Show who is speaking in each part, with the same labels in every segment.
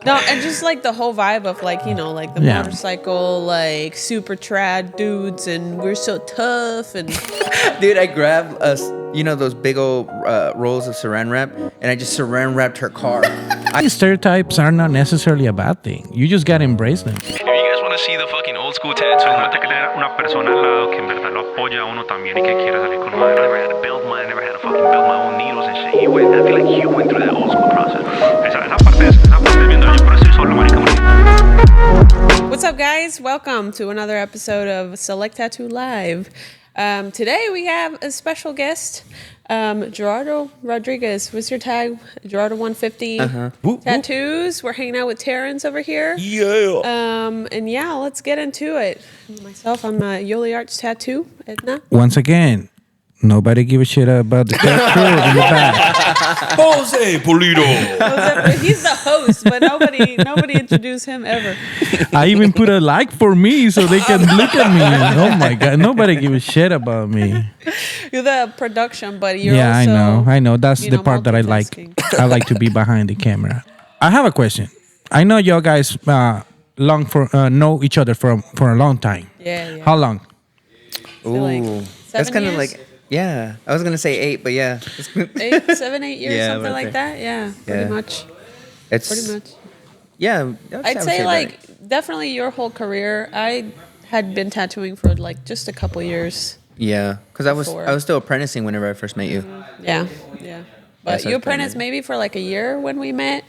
Speaker 1: No, and just like the whole vibe of like, like the motorcycle, like super trad dudes, and we're so tough. And
Speaker 2: dude, I grabbed those big old rolls of saran wrap, and I just saran wrapped her car.
Speaker 3: Stereotypes are not necessarily a bad thing. You just gotta embrace them.
Speaker 4: If you guys want to see the fucking old school tattoo, que tener una persona al lado que en verdad lo apoya a uno también y que quiere salir con madre. I never had to build mine. I never had to fucking build my own needles and shit. I feel like you went through that old school process. Esa parte viendo yo, pero estoy solo, marica.
Speaker 1: What's up, guys? Welcome to another episode of Select Tattoo Live. Today we have a special guest, Gerardo Rodriguez. What's your tag? Gerardo 150 Tattoos. We're hanging out with Terrence over here.
Speaker 3: Yeah.
Speaker 1: And yeah, let's get into it. Myself, I'm Yoli Arts Tattoo. Edna.
Speaker 3: Once again, nobody give a shit about the tattoo in the back.
Speaker 5: Jose Pulido.
Speaker 1: He's the host, but nobody introduced him ever.
Speaker 3: I even put a like for me so they can look at me. Oh my God, nobody give a shit about me.
Speaker 1: You're the production, but you're
Speaker 3: yeah,
Speaker 1: also,
Speaker 3: I know. That's the part that I like. I like to be behind the camera. I have a question. I know y'all guys know each other for a long time.
Speaker 1: Yeah.
Speaker 3: How long?
Speaker 2: Ooh,
Speaker 1: like
Speaker 2: that's kind of
Speaker 1: years?
Speaker 2: like. Yeah, I was gonna say 8, but yeah.
Speaker 1: 7-8 years,
Speaker 2: Yeah,
Speaker 1: something like that. Yeah, pretty much.
Speaker 2: It's
Speaker 1: Pretty much.
Speaker 2: Yeah,
Speaker 1: I'd say like definitely your whole career. I had been tattooing for like just a couple years.
Speaker 2: Yeah, because I
Speaker 1: Before.
Speaker 2: was still apprenticing whenever I first met you.
Speaker 1: Yeah. But
Speaker 2: so
Speaker 1: you
Speaker 2: it's
Speaker 1: apprenticed
Speaker 2: been-
Speaker 1: maybe for like a year when we met,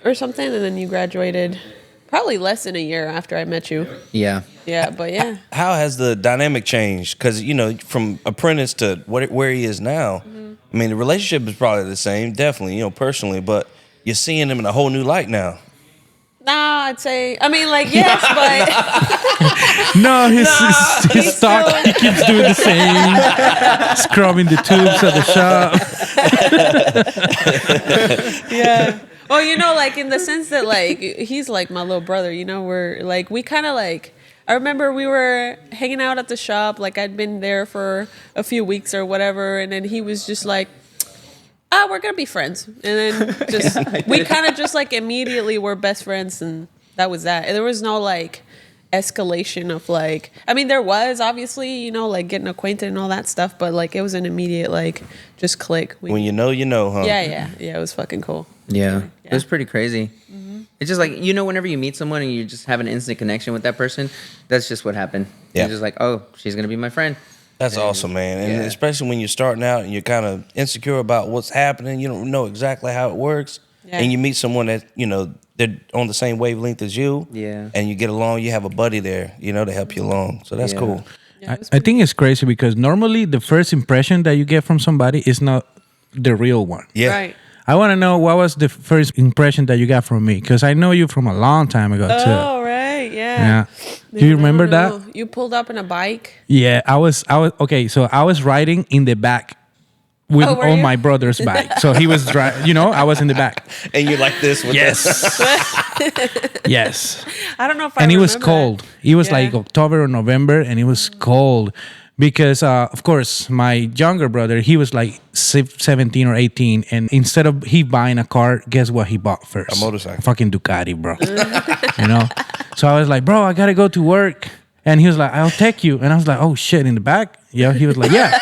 Speaker 1: or something, and then you graduated. Probably less than a year after I met you.
Speaker 2: Yeah.
Speaker 1: Yeah, but yeah.
Speaker 5: How has the dynamic changed? Because, from apprentice to where he is now, I mean, the relationship is probably the same, definitely, personally, but you're seeing him in a whole new light now.
Speaker 1: Nah, I'd say, yes, but
Speaker 3: No, his stock, he keeps doing the same, scrubbing the tubes at the shop.
Speaker 1: yeah. Well, like in the sense that like he's like my little brother, we're like we kind of like I remember we were hanging out at the shop, like I'd been there for a few weeks or whatever, and then he was just like, we're gonna be friends, and then just we kind of just like immediately were best friends, and that was that. And there was no like escalation of like, there was obviously, like getting acquainted and all that stuff, but like it was an immediate like just click.
Speaker 5: When you know, huh?
Speaker 1: Yeah, it was fucking cool.
Speaker 2: Yeah. It was pretty crazy. Mm-hmm. It's just like, whenever you meet someone and you just have an instant connection with that person, that's just what happened.
Speaker 5: Yeah.
Speaker 2: You're just like, oh, she's going to be my friend.
Speaker 5: That's awesome, man. And especially when you're starting out and you're kind of insecure about what's happening, you don't know exactly how it works. Yeah. And you meet someone that, they're on the same wavelength as you.
Speaker 2: Yeah.
Speaker 5: And you get along, you have a buddy there, to help you along. So that's cool.
Speaker 1: Yeah,
Speaker 3: I think it's crazy because normally the first impression that you get from somebody is not the real one.
Speaker 5: Yeah.
Speaker 1: Right.
Speaker 3: I want to know what was the first impression that you got from me, because I know you from a long time ago too.
Speaker 1: Oh, right, yeah.
Speaker 3: Do you remember that?
Speaker 1: You pulled up in a bike.
Speaker 3: Yeah, I was okay. So I was riding in the back with
Speaker 1: were you?
Speaker 3: my brother's bike. So he was driving. I was in the back.
Speaker 5: And you're like this with
Speaker 3: Yes, yes.
Speaker 1: I don't know if I
Speaker 3: And it was
Speaker 1: remember
Speaker 3: cold.
Speaker 1: that.
Speaker 3: It was
Speaker 1: Yeah.
Speaker 3: like October or November, and it was cold. Because, of course, my younger brother, he was like 17 or 18. And instead of he buying a car, guess what he bought first?
Speaker 5: A motorcycle.
Speaker 3: A fucking Ducati, bro. So I was like, bro, I got to go to work. And he was like, I'll take you. And I was like, oh, shit, in the back? Yeah. He was like, yeah.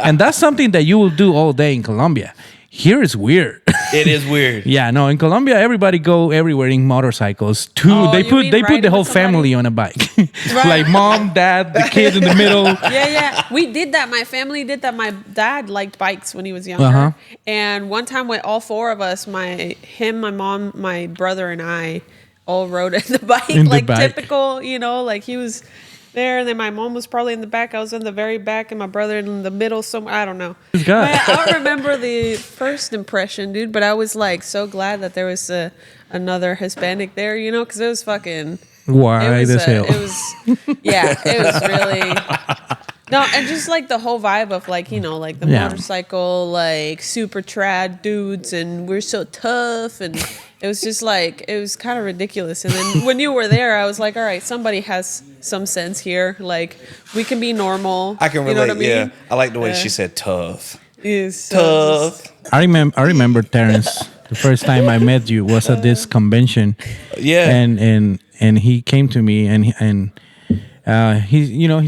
Speaker 3: And that's something that you will do all day in Colombia. Here is weird.
Speaker 5: It is weird.
Speaker 3: Yeah, no, in Colombia, everybody go everywhere in motorcycles. They
Speaker 1: you mean
Speaker 3: put
Speaker 1: riding
Speaker 3: the whole
Speaker 1: with somebody?
Speaker 3: family on a bike. Like mom, dad, the kid in the middle.
Speaker 1: Yeah. We did that. My family did that. My dad liked bikes when he was younger.
Speaker 3: Uh-huh.
Speaker 1: And one time with all four of us, my mom, my brother, and I all rode the bike.
Speaker 3: In the
Speaker 1: like
Speaker 3: bike.
Speaker 1: typical, like he was there, and then my mom was probably in the back. I was in the very back, and my brother in the middle somewhere. I don't know.
Speaker 3: Good guy.
Speaker 1: Man, I don't remember the first impression, dude, but I was like so glad that there was another Hispanic there, because it was fucking
Speaker 3: Wide as hell.
Speaker 1: It was really no, and just like the whole vibe of like like the motorcycle, like super trad dudes, and we're so tough, and it was just like it was kind of ridiculous. And then when you were there, I was like, all right, somebody has some sense here. Like we can be normal.
Speaker 5: I can relate.
Speaker 1: You know what I mean?
Speaker 5: Yeah, I like the way she said tough.
Speaker 1: Is
Speaker 5: Tough.
Speaker 3: I remember Terrence. The first time I met you was at this convention.
Speaker 5: Yeah.
Speaker 3: And he came to me and he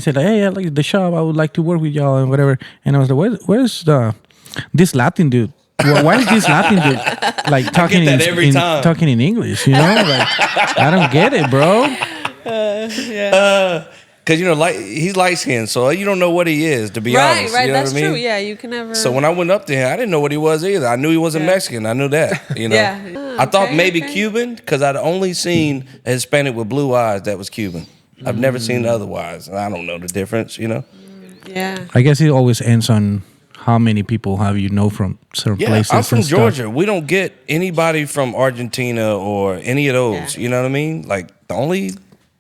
Speaker 3: said, hey, I like the shop. I would like to work with y'all and whatever. And I was like, where's this Latin dude? Why is this Latin dude like talking
Speaker 5: every time.
Speaker 3: talking in English? Like I don't get it, bro.
Speaker 5: Because he's light skinned, so you don't know what he is, to be honest.
Speaker 1: Right,
Speaker 5: you know
Speaker 1: that's
Speaker 5: what I mean?
Speaker 1: true. Yeah, you can never.
Speaker 5: So when I went up to him, I didn't know what he was either. I knew he wasn't Mexican. I knew that.
Speaker 1: Yeah.
Speaker 5: I thought maybe Cuban because I'd only seen a Hispanic with blue eyes that was Cuban. I've never seen otherwise. I don't know the difference.
Speaker 1: Yeah.
Speaker 3: I guess it always ends on how many people have from certain places.
Speaker 5: I'm from
Speaker 3: and stuff.
Speaker 5: Georgia. We don't get anybody from Argentina or any of those.
Speaker 1: Yeah.
Speaker 5: You know what I mean? Like the only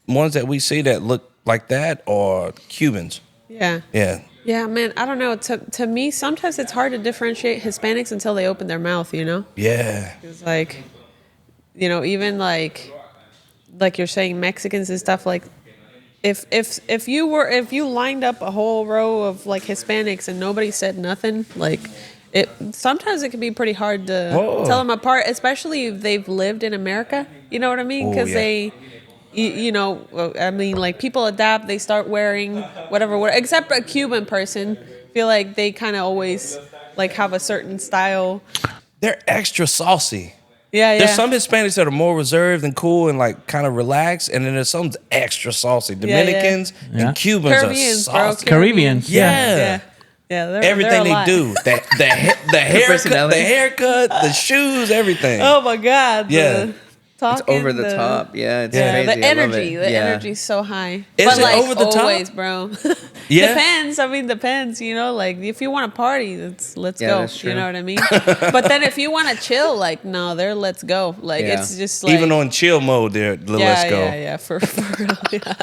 Speaker 5: ones that we see that look like that are Cubans.
Speaker 1: Yeah.
Speaker 5: Yeah.
Speaker 1: Yeah, man. I don't know. To me, sometimes it's hard to differentiate Hispanics until they open their mouth.
Speaker 5: Yeah.
Speaker 1: It's like, even like you're saying Mexicans and stuff, like if you lined up a whole row of like Hispanics and nobody said nothing, like sometimes it can be pretty hard to tell them apart, especially if they've lived in America. You know what I mean? Because like people adapt, they start wearing whatever, except a Cuban person. Feel like they kind of always like have a certain style.
Speaker 5: They're extra saucy.
Speaker 1: Yeah.
Speaker 5: There's some Hispanics that are more reserved and cool and like kind of relaxed, and then there's some extra saucy. Dominicans and Cubans
Speaker 1: Caribbeans,
Speaker 5: are
Speaker 1: bro.
Speaker 5: saucy.
Speaker 3: Caribbeans.
Speaker 1: Yeah.
Speaker 5: Everything they do, the haircut, the shoes, everything.
Speaker 1: Oh my God.
Speaker 5: Yeah.
Speaker 2: It's over the top. Yeah, it's crazy.
Speaker 1: The energy. The energy's so high.
Speaker 5: Is
Speaker 1: but
Speaker 5: it
Speaker 1: like
Speaker 5: over the top?
Speaker 1: always, bro.
Speaker 5: Yeah.
Speaker 1: Depends. Like if you want to party, let's go.
Speaker 2: That's true.
Speaker 1: You know what I mean? But then if you want to chill, like no, let's go. Like it's just like
Speaker 5: even on chill mode, they're let's go.
Speaker 1: Yeah, for real. Yeah.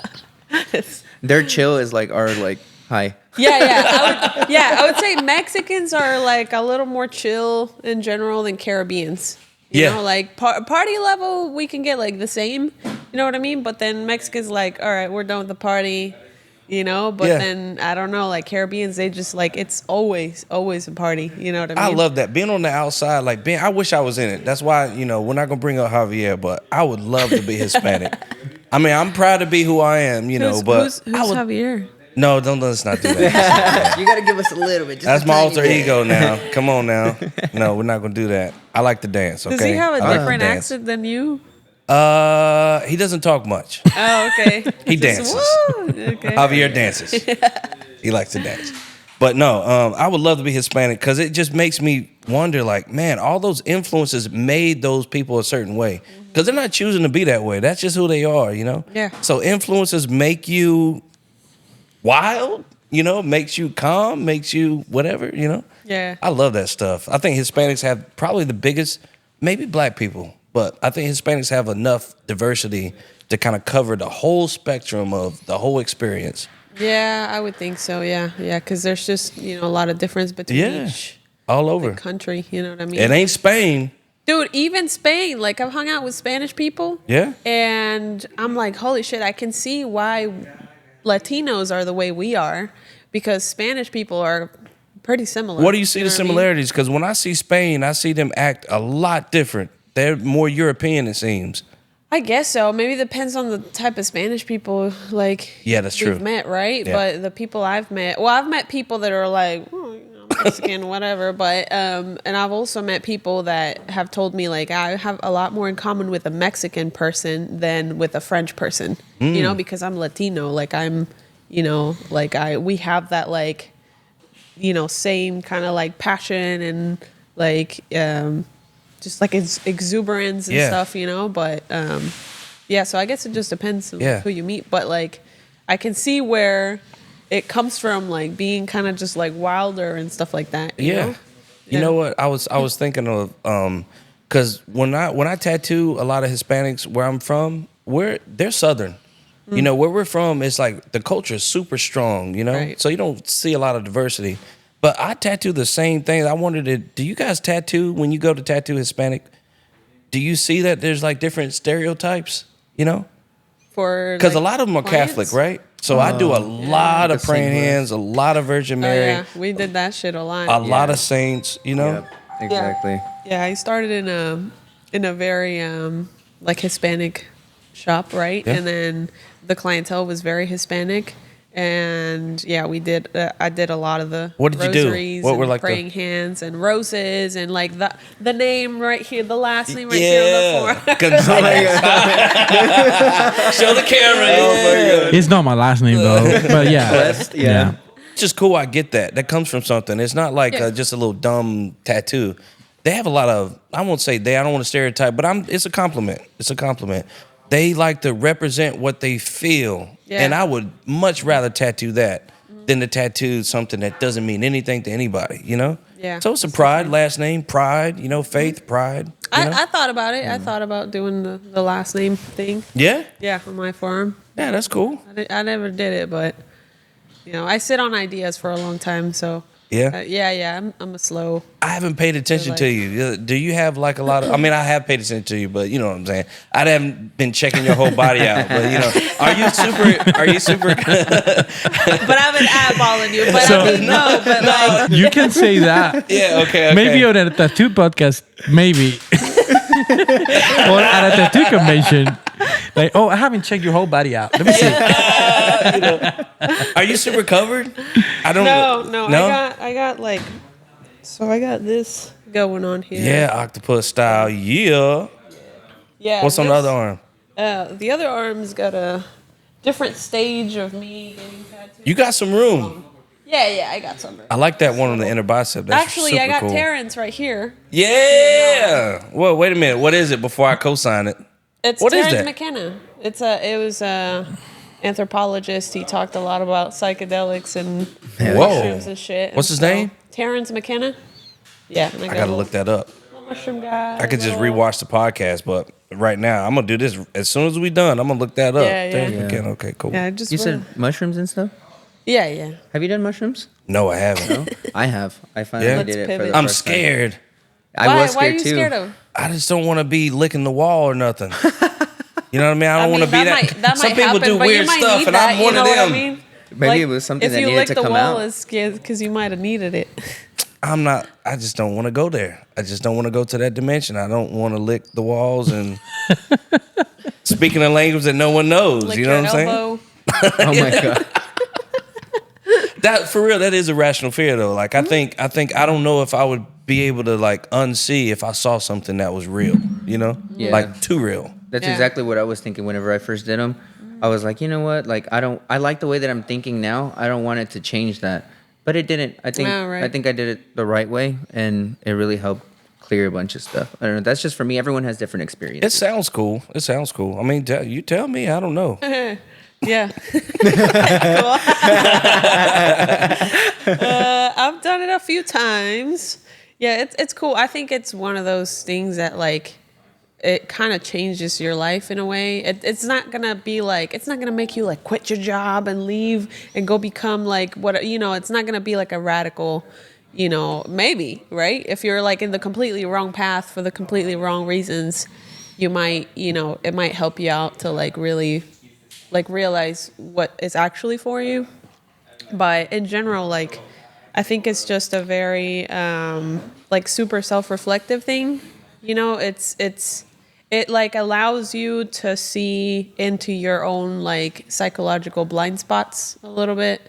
Speaker 2: Their chill is like our like high.
Speaker 1: I would say Mexicans are like a little more chill in general than Caribbeans. You know, like party level, we can get like the same. You know what I mean? But then Mexicans like, all right, we're done with the party. But then I don't know, like Caribbeans, they just like it's always a party. You know what I mean?
Speaker 5: I love that being on the outside. Like I wish I was in it. That's why we're not gonna bring up Javier, but I would love to be Hispanic. I mean, I'm proud to be who I am. But
Speaker 1: who's Javier?
Speaker 5: No, let's not do that.
Speaker 2: You got to give us a little bit.
Speaker 5: That's my alter ego now. Come on now. No, we're not gonna do that. I like to dance. Okay.
Speaker 1: Does he have a
Speaker 5: I like to
Speaker 1: different
Speaker 5: dance.
Speaker 1: accent than you?
Speaker 5: He doesn't talk much.
Speaker 1: Oh, okay.
Speaker 5: He dances.
Speaker 1: Okay.
Speaker 5: Javier dances. He likes to dance. But no, I would love to be Hispanic because it just makes me wonder, like, man, all those influences made those people a certain way. Because they're not choosing to be that way. That's just who they are,
Speaker 1: Yeah.
Speaker 5: So influences make you wild, makes you calm, makes you whatever,
Speaker 1: Yeah.
Speaker 5: I love that stuff. I think Hispanics have probably the biggest, maybe black people, but I think Hispanics have enough diversity to kind of cover the whole spectrum of the whole experience.
Speaker 1: Yeah, I would think so. Yeah, because there's just a lot of difference between each
Speaker 5: all over
Speaker 1: country. You know what I mean?
Speaker 5: It ain't Spain,
Speaker 1: dude. Even Spain. Like I've hung out with Spanish people.
Speaker 5: Yeah,
Speaker 1: and I'm like, holy shit! I can see why Latinos are the way we are, because Spanish people are pretty similar.
Speaker 5: What do you see the
Speaker 1: know what I mean?
Speaker 5: similarities? Because when I see Spain, I see them act a lot different. They're more European, it seems.
Speaker 1: I guess so. Maybe it depends on the type of Spanish people like
Speaker 5: that's
Speaker 1: we've
Speaker 5: true.
Speaker 1: met, right?
Speaker 5: Yeah.
Speaker 1: But the people I've met, I've met people that are like Mexican, whatever. But and I've also met people that have told me like I have a lot more in common with a Mexican person than with a French person. Because I'm Latino. Like I'm, we have that like, same kind of like passion and like just like exuberance and stuff, but so I guess it just depends on who you meet, but like I can see where it comes from, like being kind of just like wilder and stuff like that. You know?
Speaker 5: You know what I was thinking of, because when I tattoo a lot of Hispanics where I'm from, they're Southern. Where we're from, it's like the culture is super strong,
Speaker 1: Right.
Speaker 5: So you don't see a lot of diversity. But I tattoo the same thing. I wondered, do you guys tattoo when you go to tattoo Hispanic? Do you see that there's like different stereotypes,
Speaker 1: For
Speaker 5: Because
Speaker 1: like,
Speaker 5: a lot of them are
Speaker 1: clients?
Speaker 5: Catholic, right? So I do a lot of praying hands, a lot of Virgin Mary,
Speaker 1: Oh, yeah, we did that shit a lot.
Speaker 5: a lot of saints,
Speaker 2: Yep, exactly.
Speaker 1: Yeah, I started in a very like Hispanic shop, right?
Speaker 5: Yeah.
Speaker 1: And then the clientele was very Hispanic, and yeah, we did. I did a lot of the
Speaker 5: What did you do?
Speaker 1: rosaries
Speaker 5: What
Speaker 1: and
Speaker 5: were like the-
Speaker 1: praying hands and roses and like the name right here, the last name right here on the form.
Speaker 5: Gonzalez. Show the camera.
Speaker 3: It's not my last name though, but yeah,
Speaker 2: Blessed, yeah.
Speaker 5: It's just cool. I get that. That comes from something. It's not like
Speaker 1: Yeah.
Speaker 5: just a little dumb tattoo. They have a lot of. I won't say they. I don't want to stereotype, but it's a compliment. It's a compliment. They like to represent what they feel,
Speaker 1: Yeah.
Speaker 5: and I would much rather tattoo that than to tattoo something that doesn't mean anything to anybody. You know.
Speaker 1: Yeah.
Speaker 5: So it's a pride, last name, pride. You know, faith, pride. You know?
Speaker 1: I thought about it. I thought about doing the last name thing.
Speaker 5: Yeah.
Speaker 1: Yeah, on my forum.
Speaker 5: Yeah, that's cool.
Speaker 1: I never did it, but you know, I sit on ideas for a long time. So
Speaker 5: Yeah.
Speaker 1: yeah. I'm a slow.
Speaker 5: I haven't paid attention to you. Do you have like a lot of? I mean, I have paid attention to you, but you know what I'm saying. I haven't been checking your whole body out, but you know, are you super? Are you super?
Speaker 1: But I've been eyeballing you. But
Speaker 3: So-
Speaker 1: I mean, no, but like,
Speaker 3: you can say that.
Speaker 5: Yeah. Okay.
Speaker 3: Maybe on a tattoo podcast, maybe. Or at a tattoo convention. Like, oh, I haven't checked your whole body out. Let me see.
Speaker 5: Are you super covered? I don't.
Speaker 1: no. I got like, so I got this going on here.
Speaker 5: Yeah, octopus style. Yeah.
Speaker 1: Yeah.
Speaker 5: What's on the
Speaker 1: this-
Speaker 5: other arm?
Speaker 1: The other arm's got a different stage of me getting tattooed.
Speaker 5: You got some room.
Speaker 1: Yeah, I got some.
Speaker 5: I like that one on the inner bicep. That's
Speaker 1: Actually,
Speaker 5: super
Speaker 1: I got
Speaker 5: cool.
Speaker 1: Terrence right here.
Speaker 5: Yeah. Well, wait a minute. What is it before I co-sign it?
Speaker 1: It's
Speaker 5: What is
Speaker 1: Terrence
Speaker 5: that?
Speaker 1: McKenna. It was a anthropologist. He talked a lot about psychedelics and
Speaker 5: Whoa.
Speaker 1: mushrooms and shit.
Speaker 5: What's his name?
Speaker 1: Terrence McKenna. Yeah, and
Speaker 5: I gotta look that up.
Speaker 1: Mushroom guy.
Speaker 5: I could just rewatch the podcast, but right now I'm gonna do this as soon as we done. I'm gonna look that up.
Speaker 1: Yeah.
Speaker 5: Terrence McKenna. Okay, cool.
Speaker 1: Yeah, just
Speaker 2: You said mushrooms and stuff?
Speaker 1: yeah.
Speaker 2: Have you done mushrooms?
Speaker 5: No, I haven't.
Speaker 2: No, I have. I finally
Speaker 5: Yeah?
Speaker 2: did it
Speaker 1: Let's
Speaker 2: for the
Speaker 1: pivot.
Speaker 5: I'm
Speaker 2: first time.
Speaker 5: scared.
Speaker 2: I
Speaker 1: Why?
Speaker 2: was
Speaker 1: Why are
Speaker 2: scared
Speaker 1: you
Speaker 2: too.
Speaker 1: scared of?
Speaker 5: I just don't want to be licking the wall or nothing. You know what I mean? I don't want to be that.
Speaker 1: That
Speaker 5: Some
Speaker 1: might
Speaker 5: people
Speaker 1: happen,
Speaker 5: do
Speaker 1: but you
Speaker 5: weird
Speaker 1: might
Speaker 5: stuff,
Speaker 1: need
Speaker 5: and
Speaker 1: that,
Speaker 5: I'm
Speaker 1: you
Speaker 5: one
Speaker 1: know
Speaker 5: of
Speaker 1: what
Speaker 5: them.
Speaker 1: I mean?
Speaker 2: Maybe it was something that needed to
Speaker 1: If you lick
Speaker 2: come
Speaker 1: the wall,
Speaker 2: out.
Speaker 1: it's scared because you might have needed it.
Speaker 5: I'm not. I just don't want to go there. I just don't want to go to that dimension. I don't want to lick the walls and speaking a language that no one knows.
Speaker 1: Lick
Speaker 5: You know
Speaker 1: your
Speaker 5: what I'm saying?
Speaker 1: elbow.
Speaker 2: Oh my god.
Speaker 5: That for real, that is a rational fear though. Like I think I don't know if I would be able to like unsee if I saw something that was real. You know,
Speaker 2: Yeah.
Speaker 5: like too real.
Speaker 2: That's
Speaker 1: Yeah.
Speaker 2: exactly what I was thinking whenever I first did them. I was like, you know what? Like, I like the way that I'm thinking now. I don't want it to change that. But it didn't. I think
Speaker 1: Oh, right.
Speaker 2: I think I did it the right way, and it really helped clear a bunch of stuff. I don't know. That's just for me. Everyone has different
Speaker 5: It
Speaker 2: experiences.
Speaker 5: sounds cool. It sounds cool. I mean, you tell me. I don't know.
Speaker 1: Yeah. I've done it a few times. Yeah, it's cool. I think it's one of those things that like it kind of changes your life in a way. It's not gonna be like it's not gonna make you like quit your job and leave and go become like what you know. It's not gonna be like a radical. You know, maybe right if you're like in the completely wrong path for the completely wrong reasons, you might it might help you out to like really like realize what is actually for you. But in general, like I think it's just a very like super self-reflective thing. You know, it like allows you to see into your own like psychological blind spots a little bit.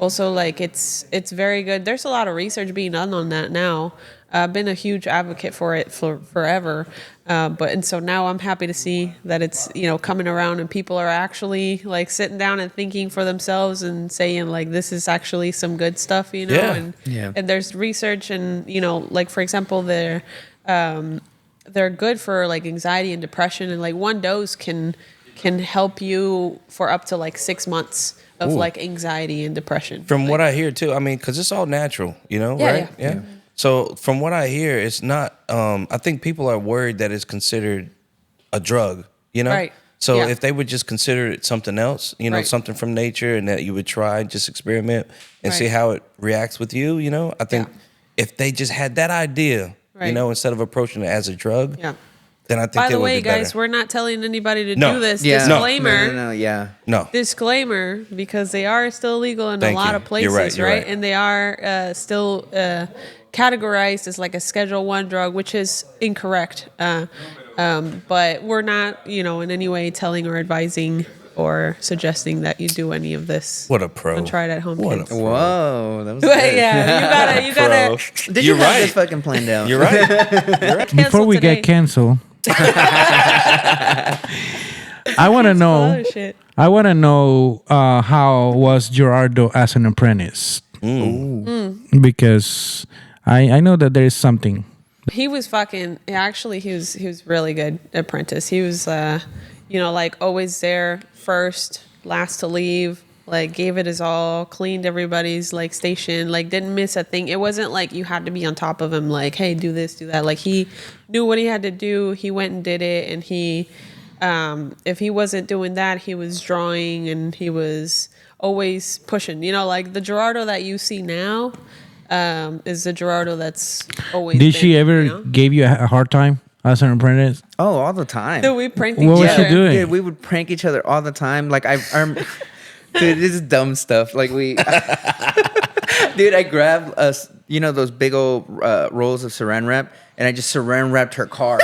Speaker 1: Also, like it's very good. There's a lot of research being done on that now. I've been a huge advocate for it for forever, and so now I'm happy to see that it's coming around and people are actually like sitting down and thinking for themselves and saying like this is actually some good stuff,
Speaker 5: Yeah.
Speaker 1: and there's research and like for example they're good for like anxiety and depression, and like one dose can help you for up to like 6 months of like anxiety and depression.
Speaker 5: From what I hear too, I mean, because it's all natural,
Speaker 1: Yeah,
Speaker 5: right?
Speaker 1: yeah.
Speaker 5: So from what I hear, it's not. I think people are worried that it's considered a drug,
Speaker 1: Right.
Speaker 5: So
Speaker 1: Yeah.
Speaker 5: if they would just consider it something else,
Speaker 1: Right.
Speaker 5: something from nature, and that you would try, just experiment and see
Speaker 1: Right.
Speaker 5: how it reacts with you, I think if they just had that idea,
Speaker 1: Right.
Speaker 5: instead of approaching it as a drug,
Speaker 1: Yeah.
Speaker 5: then I think
Speaker 1: By
Speaker 5: they
Speaker 1: the
Speaker 5: would
Speaker 1: way,
Speaker 5: be better.
Speaker 1: guys, we're not telling anybody to
Speaker 5: No.
Speaker 1: do this.
Speaker 2: Yeah.
Speaker 1: Disclaimer.
Speaker 2: No, yeah.
Speaker 5: No.
Speaker 1: Disclaimer, because they are still legal in
Speaker 5: Thank
Speaker 1: a lot
Speaker 5: you.
Speaker 1: of places,
Speaker 5: You're right, you're right.
Speaker 1: And they are still categorized as like a Schedule 1 drug, which is incorrect. But we're not, in any way telling or advising or suggesting that you do any of this.
Speaker 5: What a pro.
Speaker 1: And try it at home,
Speaker 5: What a
Speaker 1: kids.
Speaker 5: pro.
Speaker 2: Whoa, that was
Speaker 1: But
Speaker 2: good.
Speaker 1: yeah, you gotta.
Speaker 2: Did
Speaker 5: You're
Speaker 2: you have
Speaker 5: right.
Speaker 2: this fucking planned out?
Speaker 5: You're right.
Speaker 3: Before we
Speaker 1: today.
Speaker 3: get canceled, I want to know.
Speaker 1: Oh shit.
Speaker 3: I want to know how was Gerardo as an apprentice, because I know that there is something.
Speaker 1: He was fucking. Actually, he was really good apprentice. He was, like always there, first, last to leave. Like gave it his all, cleaned everybody's like station, like didn't miss a thing. It wasn't like you had to be on top of him. Like, hey, do this, do that. Like he knew what he had to do. He went and did it, and he. If he wasn't doing that, he was drawing and he was always pushing. Like the Gerardo that you see now is the Gerardo that's always.
Speaker 3: Did she
Speaker 1: been,
Speaker 3: ever give you a hard time as an apprentice?
Speaker 2: Oh, all the time.
Speaker 1: So we pranked
Speaker 3: What
Speaker 1: each
Speaker 3: was she
Speaker 1: other.
Speaker 3: doing?
Speaker 2: Dude, we would prank each other all the time. Like dude, this is dumb stuff. Like dude, I grabbed those big old rolls of saran wrap, and I just saran wrapped her car.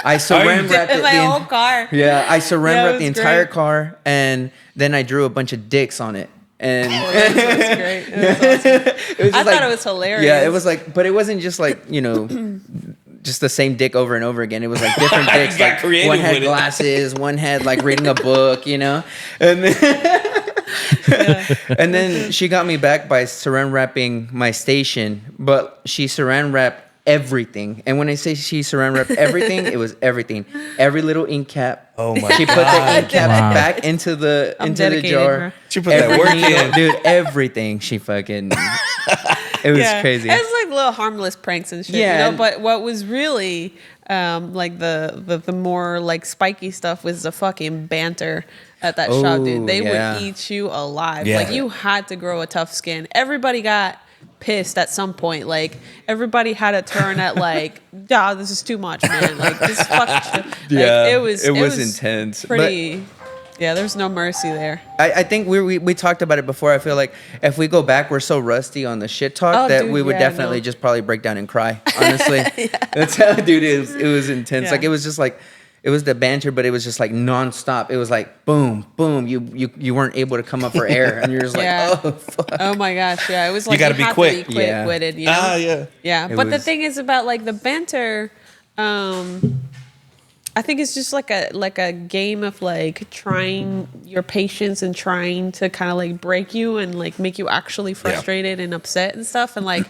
Speaker 2: I saran wrapped
Speaker 1: In my whole car.
Speaker 2: Yeah, I saran
Speaker 1: Yeah, it
Speaker 2: wrapped the
Speaker 1: was
Speaker 2: entire
Speaker 1: great.
Speaker 2: car, and then I drew a bunch of dicks on it. And
Speaker 1: It was great. It was awesome.
Speaker 2: it was just
Speaker 1: I thought it was hilarious.
Speaker 2: Yeah, it was like, but it wasn't just like just the same dick over and over again. It was like different dicks.
Speaker 5: got
Speaker 2: Like
Speaker 5: creative
Speaker 2: one had
Speaker 5: with it.
Speaker 2: glasses, one had like reading a book, and then and then she got me back by saran wrapping my station, but she saran wrapped everything. And when I say she saran wrapped everything, it was everything. Every little ink cap.
Speaker 5: Oh my
Speaker 2: She put the
Speaker 5: God.
Speaker 2: ink cap
Speaker 3: Wow.
Speaker 2: back into the
Speaker 1: dedicated,
Speaker 2: jar.
Speaker 1: bro.
Speaker 5: She put that work in.
Speaker 2: Dude, everything. She fucking. It was crazy.
Speaker 1: It was like little harmless pranks and shit,
Speaker 2: Yeah, and-
Speaker 1: But what was really like the more like spiky stuff was the fucking banter at that shop,
Speaker 2: Oh,
Speaker 1: dude. They
Speaker 2: yeah.
Speaker 1: would eat you alive.
Speaker 5: Yeah.
Speaker 1: Like you had to grow a tough skin. Everybody got pissed at some point. Like everybody had a turn at like, this is too much, man. Like this fucking shit. Like,
Speaker 2: Yeah,
Speaker 1: it was
Speaker 2: intense.
Speaker 1: Pretty. Yeah, there's no mercy there.
Speaker 2: I think we talked about it before. I feel like if we go back, we're so rusty on the shit talk
Speaker 1: Oh,
Speaker 2: that
Speaker 1: dude,
Speaker 2: we would
Speaker 1: yeah,
Speaker 2: definitely
Speaker 1: no.
Speaker 2: just probably break down and cry. Honestly, that's how, dude. It was intense.
Speaker 1: Yeah.
Speaker 2: Like it was just like. It was the banter, but it was just like nonstop. It was like boom, boom. You weren't able to come up for air, and you're just like,
Speaker 1: Yeah.
Speaker 2: oh fuck.
Speaker 1: Oh my gosh, yeah. It was like
Speaker 5: gotta be
Speaker 1: have
Speaker 5: quick.
Speaker 1: to be
Speaker 2: Yeah.
Speaker 1: quick-witted, you know?
Speaker 5: Yeah.
Speaker 1: Yeah,
Speaker 2: It
Speaker 1: but the
Speaker 2: was-
Speaker 1: thing is about like the banter, I think it's just like a game of like trying your patience and trying to kind of like break you and like make you actually frustrated and upset and stuff. And like,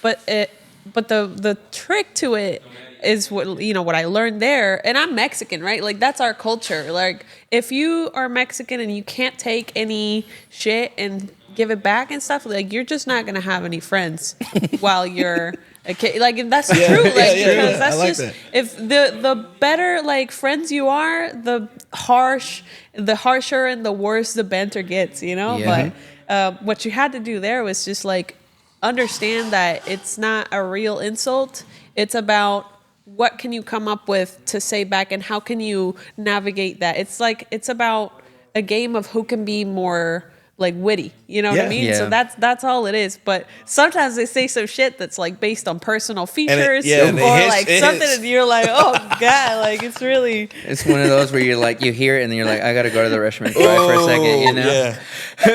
Speaker 1: but the trick to it is what I learned there. And I'm Mexican, right? Like that's our culture. Like if you are Mexican and you can't take any shit and give it back and stuff, like you're just not gonna have any friends while you're a kid. Like that's true. Like because that's
Speaker 5: I like
Speaker 1: just
Speaker 5: that.
Speaker 1: if the better like friends you are, the harsher and the worse the banter gets,
Speaker 2: Yeah.
Speaker 1: But what you had to do there was just like understand that it's not a real insult. It's about what can you come up with to say back and how can you navigate that. It's about a game of who can be more like witty, you know what I
Speaker 5: Yeah.
Speaker 1: mean?
Speaker 2: Yeah.
Speaker 1: So that's all it is. But sometimes they say some shit that's like based on personal features
Speaker 5: and it
Speaker 1: or
Speaker 5: hits-
Speaker 1: like
Speaker 5: it
Speaker 1: something,
Speaker 5: hits.
Speaker 1: and you're like, oh god, like it's really
Speaker 2: It's one of those where you're like, you hear it and then you're like, I gotta go to the restroom and cry for a second,
Speaker 5: Yeah.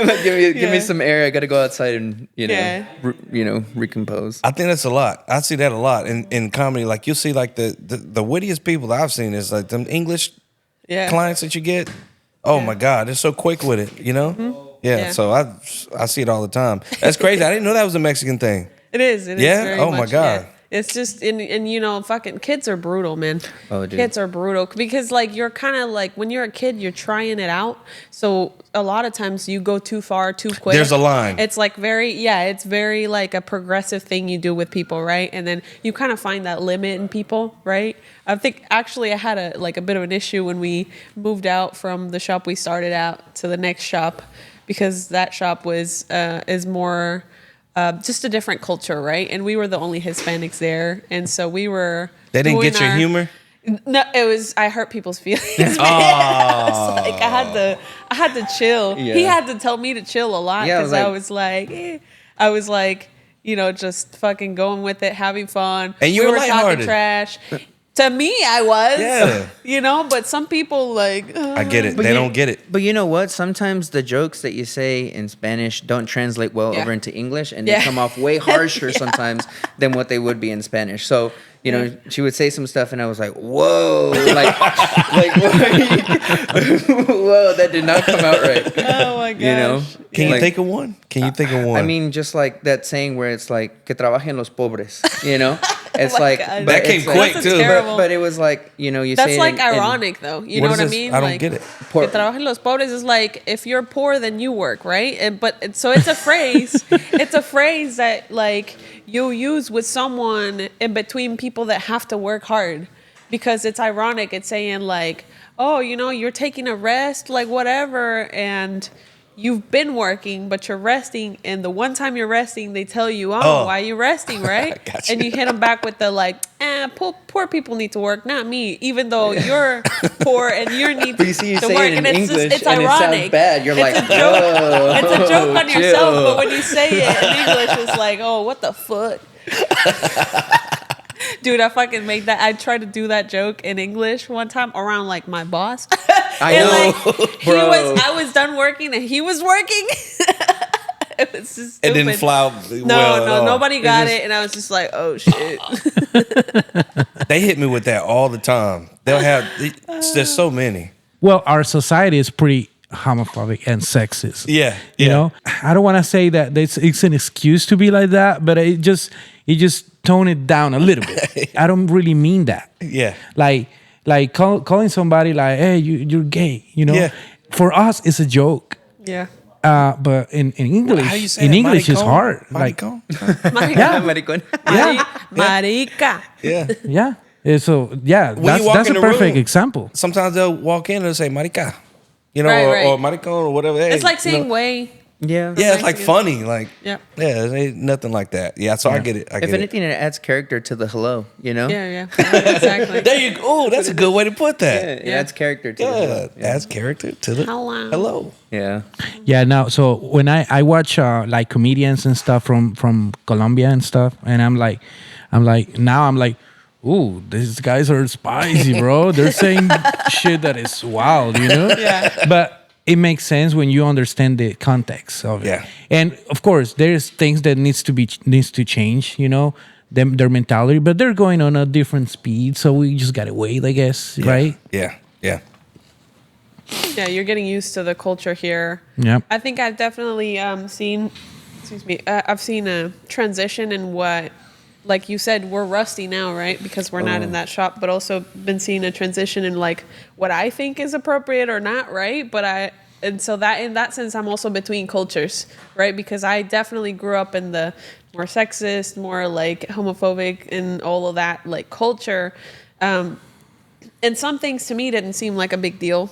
Speaker 2: Like, give me
Speaker 1: Yeah.
Speaker 2: some air. I gotta go outside and
Speaker 1: Yeah.
Speaker 2: recompose.
Speaker 5: I think that's a lot. I see that a lot in comedy. Like you'll see like the wittiest people that I've seen is like them English
Speaker 1: yeah.
Speaker 5: clients that you get. Oh my God, they're so quick with it, you know? Yeah,
Speaker 1: Yeah.
Speaker 5: so I see it all the time. That's crazy. I didn't know that was a Mexican thing.
Speaker 1: It is. It is
Speaker 5: Yeah?
Speaker 1: very
Speaker 5: Oh, my
Speaker 1: much,
Speaker 5: God.
Speaker 1: yeah. It's just and fucking kids are brutal, man.
Speaker 2: Oh, dude.
Speaker 1: Kids are brutal because like you're kind of like when you're a kid, you're trying it out. So a lot of times you go too far, too quick.
Speaker 5: There's a line.
Speaker 1: It's like it's very like a progressive thing you do with people, right? And then you kind of find that limit in people, right? I think actually I had a bit of an issue when we moved out from the shop we started out to the next shop because that shop was is more. Just a different culture, right? And we were the only Hispanics there, and so we were.
Speaker 5: They didn't get
Speaker 1: doing
Speaker 5: your
Speaker 1: our-
Speaker 5: humor?
Speaker 1: No, it was. I hurt people's feelings. Man. I was like, I had to chill.
Speaker 2: Yeah.
Speaker 1: He had to tell me to chill a lot
Speaker 2: Yeah,
Speaker 1: because I was like, just fucking going with it, having fun.
Speaker 5: And you
Speaker 1: we
Speaker 5: were
Speaker 1: talking
Speaker 5: lighthearted.
Speaker 1: trash. To me, I was.
Speaker 5: Yeah.
Speaker 1: But some people like.
Speaker 5: I get it.
Speaker 2: But
Speaker 5: They
Speaker 2: you-
Speaker 5: don't get it.
Speaker 2: But you know what? Sometimes the jokes that you say in Spanish don't translate well
Speaker 1: Yeah.
Speaker 2: over into English, and
Speaker 1: Yeah.
Speaker 2: they come off way harsher sometimes than what they would be in Spanish. So, she would say some stuff, and I was like, "Whoa!" Like, whoa, that did not come out right.
Speaker 1: Oh my gosh.
Speaker 5: Can you
Speaker 2: Like-
Speaker 5: think of one? Can you think of one?
Speaker 2: I mean, just like that saying where it's like, "Que trabajen los pobres," It's
Speaker 1: Oh my
Speaker 2: like
Speaker 1: God.
Speaker 2: but
Speaker 5: That came
Speaker 2: it's like-
Speaker 5: quick,
Speaker 1: That's
Speaker 5: too.
Speaker 1: terrible.
Speaker 2: But it was like, you
Speaker 1: That's
Speaker 2: say it
Speaker 1: like
Speaker 2: in-
Speaker 1: ironic, though. You
Speaker 5: What
Speaker 1: know
Speaker 5: is
Speaker 1: what I
Speaker 5: this?
Speaker 1: mean?
Speaker 5: I don't
Speaker 1: Like,
Speaker 5: get it.
Speaker 1: Que trabajen los pobres is like if you're poor, then you work, right? So it's a phrase. It's a phrase that like you use with someone in between people that have to work hard, because it's ironic. It's saying like, oh, you're taking a rest, like whatever, and you've been working, but you're resting, and the one time you're resting, they tell you,
Speaker 5: Oh.
Speaker 1: why are you resting, right?
Speaker 5: Gotcha.
Speaker 1: And you hit them back with the like, poor people need to work, not me, even though you're poor and you need
Speaker 2: But you see, you
Speaker 1: to
Speaker 2: say
Speaker 1: work,
Speaker 2: it in
Speaker 1: and
Speaker 2: English,
Speaker 1: it's
Speaker 2: and it
Speaker 1: ironic.
Speaker 2: sounds bad. You're
Speaker 1: It's
Speaker 2: like,
Speaker 1: a joke.
Speaker 2: "Whoa,
Speaker 1: It's a joke on yourself,
Speaker 2: chill."
Speaker 1: but when you say it in English, it's like, oh, what the fuck? Dude, I fucking made that. I tried to do that joke in English one time around like my boss.
Speaker 2: I
Speaker 1: And,
Speaker 2: know,
Speaker 1: like,
Speaker 2: bro.
Speaker 1: I was done working and he was working. It was just stupid.
Speaker 5: it didn't fly well at all.
Speaker 1: Nobody got it, and I was just like, oh shit.
Speaker 5: They hit me with that all the time. They'll have, there's so many.
Speaker 3: Well, our society is pretty homophobic and sexist.
Speaker 5: Yeah.
Speaker 3: You know, I don't want to say that it's an excuse to be like that, but it just tone it down a little bit. I don't really mean that.
Speaker 5: Yeah.
Speaker 3: Like calling somebody like, hey, you're gay.
Speaker 5: Yeah.
Speaker 3: For us, it's a joke.
Speaker 1: Yeah.
Speaker 3: But in English,
Speaker 5: How you say
Speaker 3: in
Speaker 5: that?
Speaker 3: English, it's
Speaker 5: Maricón?
Speaker 3: hard. Like,
Speaker 5: Maricón?
Speaker 3: yeah,
Speaker 2: Maricón.
Speaker 1: Marica.
Speaker 5: Yeah.
Speaker 3: yeah. So yeah,
Speaker 5: When you walk
Speaker 3: that's
Speaker 5: in
Speaker 3: a
Speaker 5: the
Speaker 3: perfect
Speaker 5: room,
Speaker 3: example.
Speaker 5: Sometimes they'll walk in and say marica,
Speaker 1: Right.
Speaker 5: or maricón or whatever. Hey,
Speaker 1: It's like saying
Speaker 5: know.
Speaker 1: way.
Speaker 2: Yeah.
Speaker 5: Yeah, it's like
Speaker 1: Mexican.
Speaker 5: funny. Like,
Speaker 1: Yeah.
Speaker 5: yeah, it ain't nothing like that. Yeah, so I get it. I get
Speaker 2: If anything, it adds character to the hello.
Speaker 1: Yeah. Exactly.
Speaker 5: it. There you go. Oh, that's a good way to put that.
Speaker 2: It adds character to the
Speaker 5: Yeah,
Speaker 2: hello.
Speaker 5: adds character to the
Speaker 1: Hello.
Speaker 5: hello.
Speaker 2: Yeah.
Speaker 3: Yeah, now so when I watch like comedians and stuff from Colombia and stuff, and I'm like, ooh, these guys are spicy, bro. They're saying shit that is wild,
Speaker 1: Yeah.
Speaker 3: But it makes sense when you understand the context of it.
Speaker 5: Yeah.
Speaker 3: And of course, there's things that needs to change, their mentality, but they're going on a different speed, so we just gotta wait, I guess, right?
Speaker 5: Yeah. Yeah.
Speaker 1: Yeah, you're getting used to the culture here.
Speaker 3: Yep.
Speaker 1: I think I've definitely seen, I've seen a transition in what, like you said, we're rusty now, right? Because we're not in that shop, but also been seeing a transition in like what I think is appropriate or not, right? And so that in that sense, I'm also between cultures, right? Because I definitely grew up in the more sexist, more like homophobic and all of that like culture. And some things to me didn't seem like a big deal.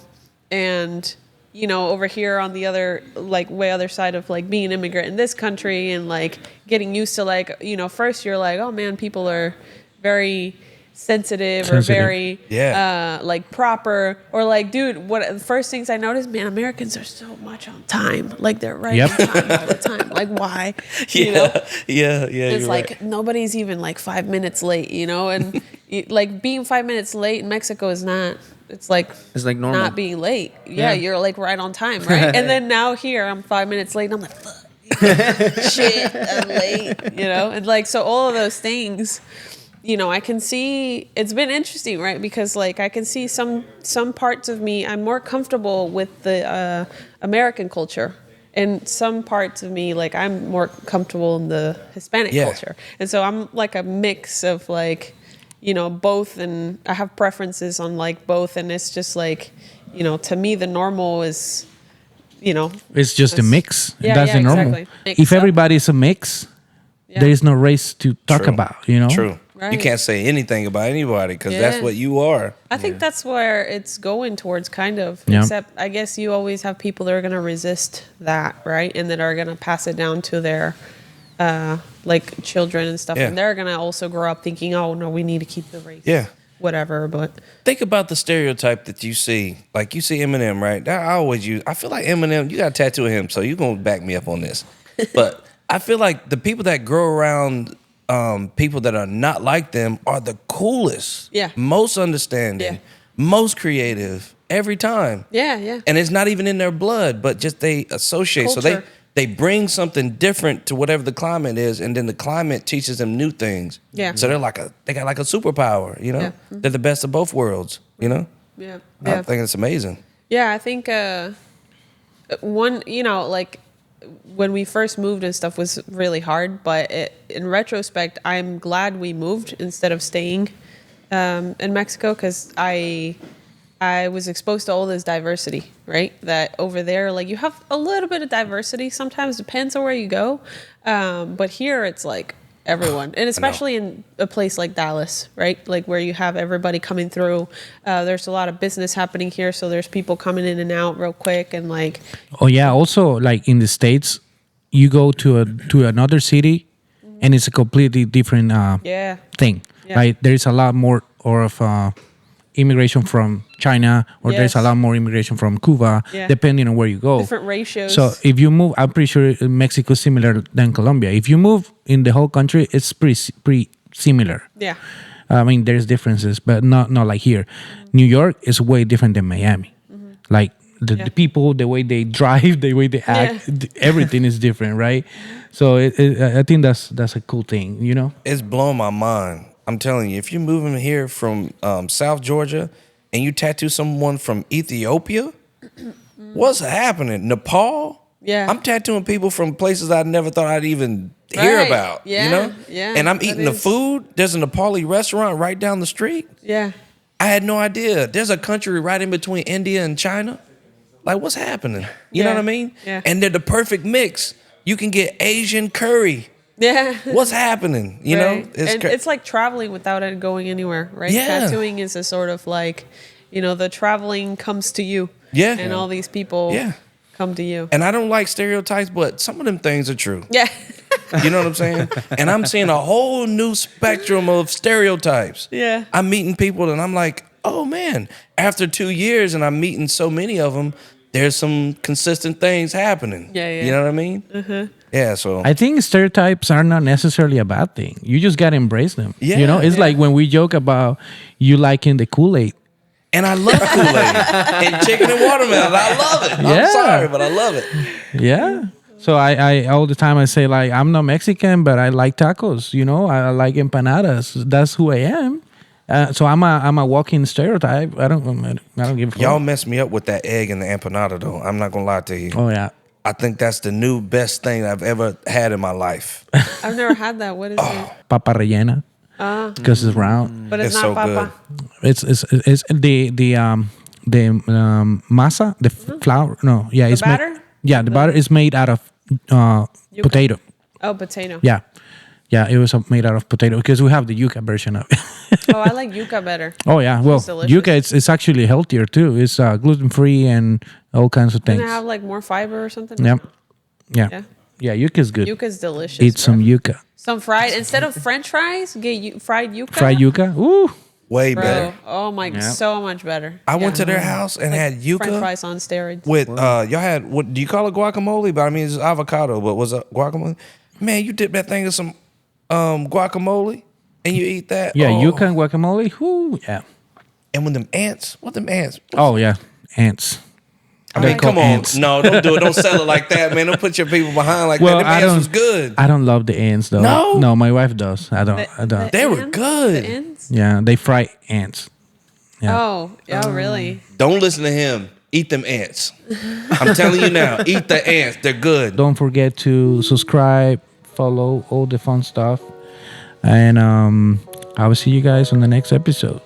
Speaker 1: And, over here on the other, like way other side of like being an immigrant in this country and like getting used to like, first you're like, oh man, people are very sensitive. Or very like proper, or like, dude, what the first things I noticed, man, Americans are so much on time. Like they're right
Speaker 3: Yep.
Speaker 1: on time all the time. Like why?
Speaker 5: Yeah.
Speaker 1: It's
Speaker 5: you're
Speaker 1: like
Speaker 5: right.
Speaker 1: nobody's even like 5 minutes late, and like being 5 minutes late in Mexico is not. It's like
Speaker 2: normal.
Speaker 1: not being late. Yeah, you're like right on time, right? And then now here I'm 5 minutes late, and I'm like, fuck, shit, I'm late, and like so all of those things. I can see it's been interesting, right? Because like I can see some parts of me, I'm more comfortable with the American culture, and some parts of me, like I'm more comfortable in the Hispanic culture, and so I'm like a mix of like, both, and I have preferences on like both, and it's just like, to me the normal is,
Speaker 3: It's just a mix.
Speaker 1: Yeah,
Speaker 3: That's
Speaker 1: yeah,
Speaker 3: the normal.
Speaker 1: exactly. Mix
Speaker 3: If
Speaker 1: up.
Speaker 3: everybody's a mix, there is no race to talk
Speaker 5: True.
Speaker 3: about,
Speaker 5: True. You
Speaker 1: Right.
Speaker 5: can't say anything about anybody because that's
Speaker 1: Yeah.
Speaker 5: what you are.
Speaker 1: I think that's where it's going towards, kind of.
Speaker 3: Yeah.
Speaker 1: Except, I guess you always have people that are going to resist that, right? And that are going to pass it down to their, like, children and stuff.
Speaker 5: Yeah.
Speaker 1: And they're going to also grow up thinking, oh, no, we need to keep the race.
Speaker 5: Yeah.
Speaker 1: Whatever, but...
Speaker 5: Think about the stereotype that you see. Like you see Eminem, right? I always use. I feel like Eminem. You got a tattoo of him, so you're gonna back me up on this. But I feel like the people that grow around people that are not like them are the coolest, most understanding, most creative every time.
Speaker 1: Yeah.
Speaker 5: And it's not even in their blood, but just they associate.
Speaker 1: Culture.
Speaker 5: So they bring something different to whatever the climate is, and then the climate teaches them new things.
Speaker 1: Yeah.
Speaker 5: So they got like a superpower, you know?
Speaker 1: Yeah.
Speaker 5: They're the best of both worlds, you know?
Speaker 1: Yeah.
Speaker 5: I think it's amazing.
Speaker 1: Yeah, I think one, like when we first moved and stuff was really hard, but in retrospect, I'm glad we moved instead of staying in Mexico, because I was exposed to all this diversity, right? That over there, like you have a little bit of diversity sometimes, depends on where you go. But here it's like everyone, and especially in a place like Dallas, right? Like where you have everybody coming through. There's a lot of business happening here, so there's people coming in and out real quick, and like.
Speaker 3: Oh yeah, also like in the States, you go to another city, and it's a completely different thing, right? There's a lot more of immigration from China, or there's a lot more immigration from Cuba, depending on where you go.
Speaker 1: Different ratios.
Speaker 3: So if you move, I'm pretty sure Mexico is similar than Colombia. If you move in the whole country, it's pretty similar.
Speaker 1: Yeah.
Speaker 3: I mean, there's differences, but not like here. New York is way different than Miami. Like the people, the way they drive, the way they act, everything is different, right? So I think that's a cool thing, you know?
Speaker 5: It's blowing my mind. I'm telling you, if you're moving here from South Georgia and you tattoo someone from Ethiopia, what's happening? Nepal?
Speaker 1: Yeah.
Speaker 5: I'm tattooing people from places I never thought I'd even hear about.
Speaker 1: Yeah.
Speaker 5: You know?
Speaker 1: Yeah.
Speaker 5: And I'm eating the food. There's a Nepali restaurant right down the street.
Speaker 1: Yeah.
Speaker 5: I had no idea. There's a country right in between India and China. Like, what's happening? You know what I mean?
Speaker 1: Yeah.
Speaker 5: And they're the perfect mix. You can get Asian curry.
Speaker 1: Yeah.
Speaker 5: What's happening? You know?
Speaker 1: It's like traveling without it going anywhere, right?
Speaker 5: Yeah.
Speaker 1: Tattooing is a sort of like, the traveling comes to you.
Speaker 5: Yeah.
Speaker 1: And all these people come to you.
Speaker 5: And I don't like stereotypes, but some of them things are true.
Speaker 1: Yeah.
Speaker 5: You know what I'm saying? And I'm seeing a whole new spectrum of stereotypes.
Speaker 1: Yeah.
Speaker 5: I'm meeting people and I'm like, oh man, after 2 years and I'm meeting so many of them, there's some consistent things happening.
Speaker 1: Yeah.
Speaker 5: You know what I mean? Mm-hmm. Yeah, so.
Speaker 3: I think stereotypes are not necessarily a bad thing. You just got to embrace them.
Speaker 5: Yeah.
Speaker 3: You know, it's like when we joke about you liking the Kool-Aid.
Speaker 5: And I love Kool-Aid and chicken and watermelon. I love it.
Speaker 3: Yeah.
Speaker 5: I'm sorry, but I love it.
Speaker 3: Yeah. So I all the time I say, like, I'm not Mexican, but I like tacos. You know, I like empanadas. That's who I am. So I'm a walking stereotype. I don't give a fuck.
Speaker 5: Y'all messed me up with that egg and the empanada, though. I'm not gonna lie to you.
Speaker 3: Oh yeah.
Speaker 5: I think that's the new best thing I've ever had in my life.
Speaker 1: I've never had that. What is it?
Speaker 3: Papa rellena. Because it's round.
Speaker 1: But it's
Speaker 5: It's
Speaker 1: not
Speaker 5: so
Speaker 1: papa.
Speaker 3: It's the masa, the flour. No, yeah,
Speaker 1: The
Speaker 3: it's
Speaker 1: batter?
Speaker 3: the batter is made out of potato.
Speaker 1: Oh, potato.
Speaker 3: Yeah, it was made out of potato because we have the yuca version of it.
Speaker 1: Oh, I like yuca better.
Speaker 3: Oh yeah, well,
Speaker 1: delicious.
Speaker 3: yuca it's actually healthier too. It's gluten free and all kinds of things.
Speaker 1: Doesn't it have like more fiber or something?
Speaker 3: Yep.
Speaker 1: Yeah.
Speaker 3: Yeah, yuca is good.
Speaker 1: Yuca's delicious.
Speaker 3: Eat
Speaker 1: bro.
Speaker 3: some yuca.
Speaker 1: Some fried, instead of French fries, get fried yuca.
Speaker 3: Fried yuca. Ooh.
Speaker 5: Way
Speaker 1: Bro,
Speaker 5: better.
Speaker 1: oh my, so much better.
Speaker 5: I went to their house and had
Speaker 1: French
Speaker 5: yuca
Speaker 1: fries on steroids.
Speaker 5: with y'all had what do you call it guacamole? But I mean it's avocado, but was it guacamole? Man, you dip that thing in some guacamole and you eat that.
Speaker 3: Yeah,
Speaker 5: oh.
Speaker 3: yuca and guacamole. Ooh, yeah.
Speaker 5: And when them ants, what them ants?
Speaker 3: Oh yeah, ants.
Speaker 5: I mean,
Speaker 3: call
Speaker 5: come on.
Speaker 3: ants.
Speaker 5: No, don't do it. Don't sell it like that, man. Don't put your people behind like
Speaker 3: Well,
Speaker 5: that. Them ants was good.
Speaker 3: I don't love the ants though.
Speaker 5: No?
Speaker 3: No, my wife does. I don't.
Speaker 5: They were
Speaker 1: ants?
Speaker 5: good.
Speaker 1: The ants?
Speaker 3: Yeah, they fry ants. Yeah.
Speaker 1: Oh, really?
Speaker 5: Don't listen to him. Eat them ants. I'm telling you now. Eat the ants. They're good.
Speaker 3: Don't forget to subscribe, follow, all the fun stuff. And I will see you guys on the next episode.